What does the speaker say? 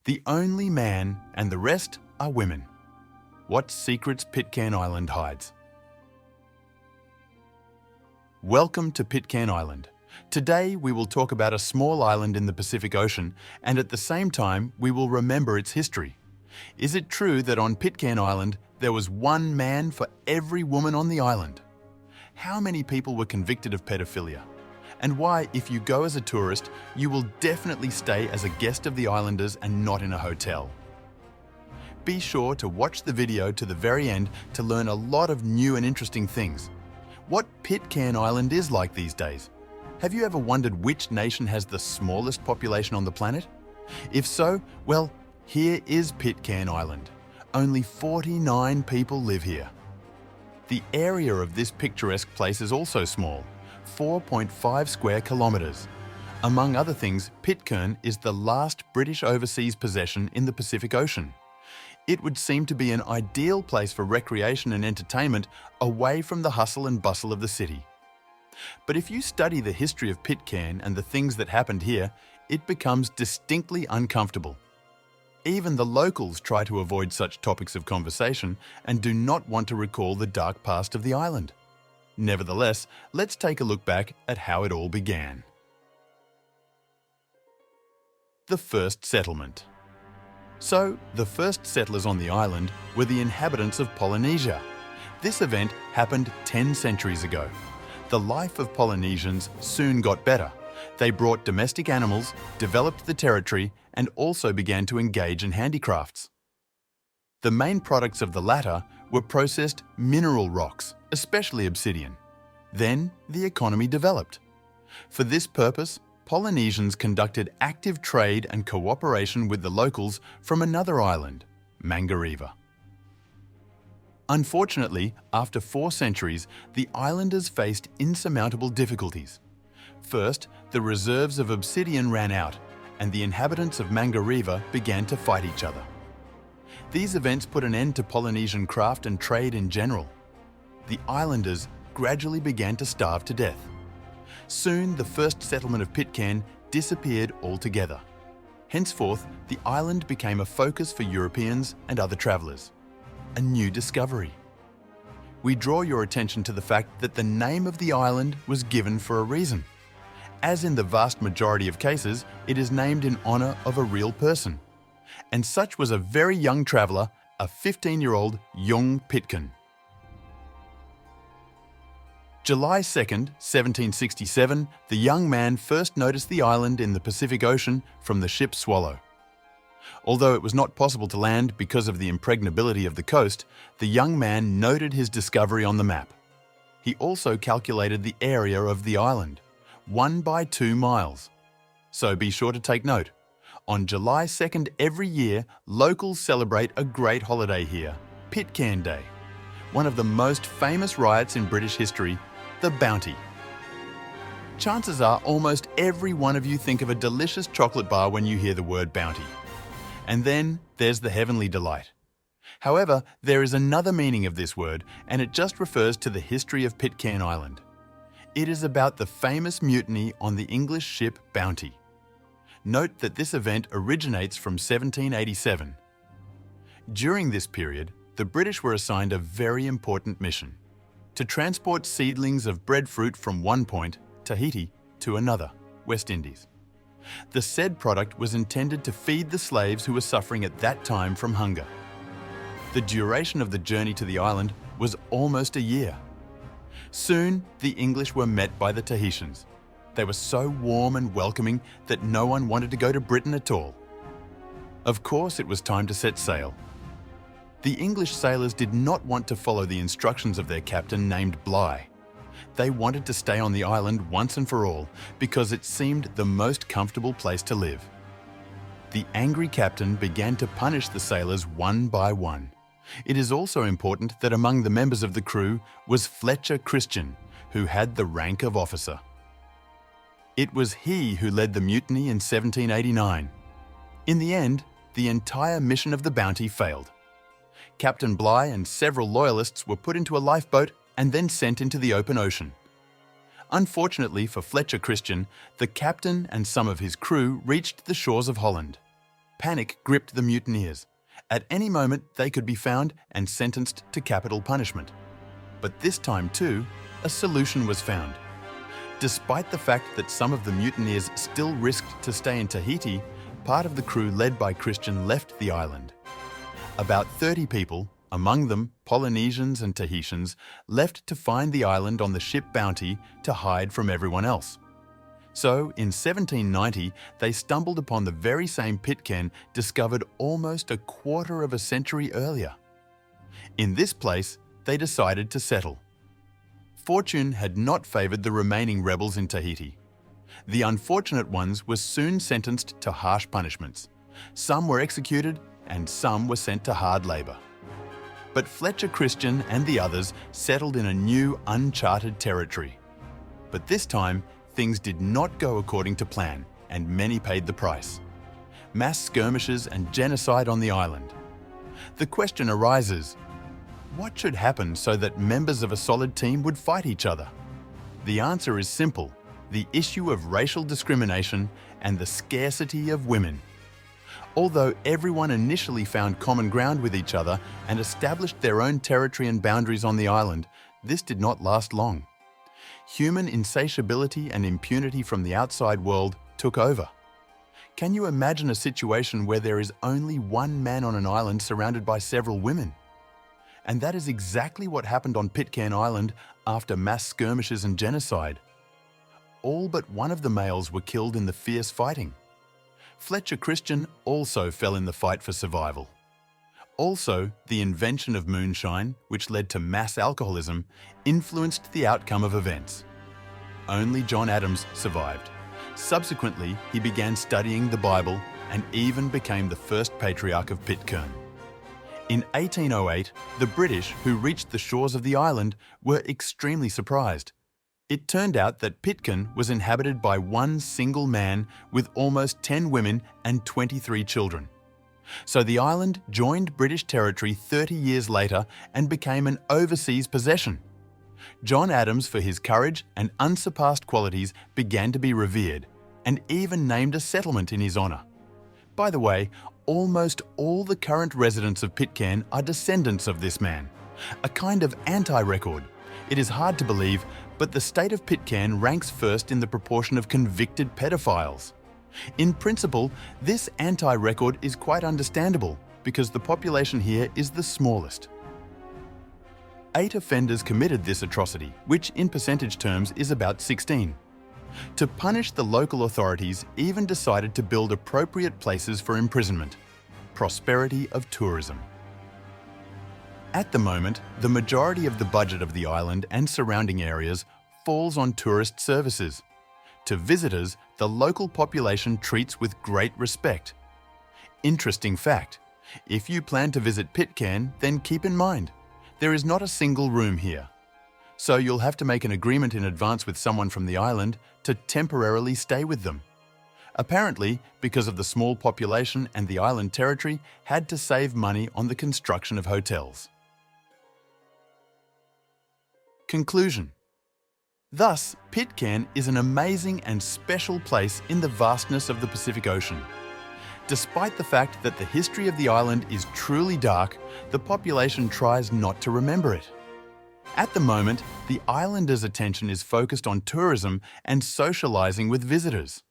the only man and the rest are women. What secrets Pitcairn Island hides? Welcome to Pitcairn Island. Today we will talk about a small island in the Pacific Ocean, and at the same time we will remember its history. Is it true that on Pitcairn Island there was one man for every woman on the island? How many people were convicted of pedophilia? And why, if you go as a tourist, you will definitely stay as a guest of the islanders and not in a hotel. Be sure to watch the video to the very end to learn a lot of new and interesting things. What Pitcairn Island is like these days? Have you ever wondered which nation has the smallest population on the planet? If so, well, here is Pitcairn Island. Only 49 people live here. The area of this picturesque place is also small, 4.5 square kilometres. Among other things, Pitcairn is the last British overseas possession in the Pacific Ocean. It would seem to be an ideal place for recreation and entertainment away from the hustle and bustle of the city. But if you study the history of Pitcairn and the things that happened here, it becomes distinctly uncomfortable. Even the locals try to avoid such topics of conversation and do not want to recall the dark past of the island. Nevertheless, let's take a look back at how it all began. The first settlement. So, the first settlers on the island were the inhabitants of Polynesia. This event happened 10 centuries ago. The life of Polynesians soon got better. They brought domestic animals, developed the territory, and also began to engage in handicrafts. The main products of the latter were processed mineral rocks, especially obsidian. Then the economy developed. For this purpose, Polynesians conducted active trade and cooperation with the locals from another island, Mangareva. Unfortunately, after 4 centuries, the islanders faced insurmountable difficulties. First, the reserves of obsidian ran out, and the inhabitants of Mangareva began to fight each other. These events put an end to Polynesian craft and trade in general. The islanders gradually began to starve to death. Soon, the first settlement of Pitcairn disappeared altogether. Henceforth, the island became a focus for Europeans and other travellers. A new discovery. We draw your attention to the fact that the name of the island was given for a reason. As in the vast majority of cases, it is named in honour of a real person. And such was a very young traveller, a 15-year-old young Pitcairn. July 2nd, 1767, the young man first noticed the island in the Pacific Ocean from the ship Swallow. Although it was not possible to land because of the impregnability of the coast, the young man noted his discovery on the map. He also calculated the area of the island, 1 by 2 miles. So be sure to take note. On July 2nd every year, locals celebrate a great holiday here, Pitcairn Day. One of the most famous riots in British history, the Bounty. Chances are almost every one of you think of a delicious chocolate bar when you hear the word bounty. And then there's the heavenly delight. However, there is another meaning of this word, and it just refers to the history of Pitcairn Island. It is about the famous mutiny on the English ship Bounty. Note that this event originates from 1787. During this period, the British were assigned a very important mission: to transport seedlings of breadfruit from one point, Tahiti, to another, West Indies. The said product was intended to feed the slaves who were suffering at that time from hunger. The duration of the journey to the island was almost a year. Soon, the English were met by the Tahitians. They were so warm and welcoming that no one wanted to go to Britain at all. Of course, it was time to set sail. The English sailors did not want to follow the instructions of their captain named Bligh. They wanted to stay on the island once and for all because it seemed the most comfortable place to live. The angry captain began to punish the sailors one by one. It is also important that among the members of the crew was Fletcher Christian, who had the rank of officer. It was he who led the mutiny in 1789. In the end, the entire mission of the Bounty failed. Captain Bligh and several loyalists were put into a lifeboat and then sent into the open ocean. Unfortunately for Fletcher Christian, the captain and some of his crew reached the shores of Holland. Panic gripped the mutineers. At any moment, they could be found and sentenced to capital punishment. But this time too, a solution was found. Despite the fact that some of the mutineers still risked to stay in Tahiti, part of the crew led by Christian left the island. About 30 people, among them Polynesians and Tahitians, left to find the island on the ship Bounty to hide from everyone else. So, in 1790, they stumbled upon the very same Pitcairn discovered almost a quarter of a century earlier. In this place, they decided to settle. Fortune had not favoured the remaining rebels in Tahiti. The unfortunate ones were soon sentenced to harsh punishments. Some were executed and some were sent to hard labour. But Fletcher Christian and the others settled in a new, uncharted territory. But this time, things did not go according to plan, and many paid the price. Mass skirmishes and genocide on the island. The question arises, what should happen so that members of a solid team would fight each other? The answer is simple, the issue of racial discrimination and the scarcity of women. Although everyone initially found common ground with each other and established their own territory and boundaries on the island, this did not last long. Human insatiability and impunity from the outside world took over. Can you imagine a situation where there is only one man on an island surrounded by several women? And that is exactly what happened on Pitcairn Island after mass skirmishes and genocide. All but one of the males were killed in the fierce fighting. Fletcher Christian also fell in the fight for survival. Also, the invention of moonshine, which led to mass alcoholism, influenced the outcome of events. Only John Adams survived. Subsequently, he began studying the Bible and even became the first patriarch of Pitcairn. In 1808, the British, who reached the shores of the island, were extremely surprised. It turned out that Pitcairn was inhabited by one single man with almost 10 women and 23 children. So the island joined British territory 30 years later and became an overseas possession. John Adams, for his courage and unsurpassed qualities, began to be revered and even named a settlement in his honour. By the way, almost all the current residents of Pitcairn are descendants of this man, a kind of anti-record. It is hard to believe, but the state of Pitcairn ranks first in the proportion of convicted pedophiles. In principle, this anti-record is quite understandable because the population here is the smallest. 8 offenders committed this atrocity, which in percentage terms is about 16. To punish, the local authorities even decided to build appropriate places for imprisonment. Prosperity of tourism. At the moment, the majority of the budget of the island and surrounding areas falls on tourist services. To visitors, the local population treats with great respect. Interesting fact, if you plan to visit Pitcairn, then keep in mind, there is not a single room here. So you'll have to make an agreement in advance with someone from the island to temporarily stay with them. Apparently, because of the small population and the island territory, had to save money on the construction of hotels. Conclusion. Thus, Pitcairn is an amazing and special place in the vastness of the Pacific Ocean. Despite the fact that the history of the island is truly dark, the population tries not to remember it. At the moment, the islanders' attention is focused on tourism and socializing with visitors.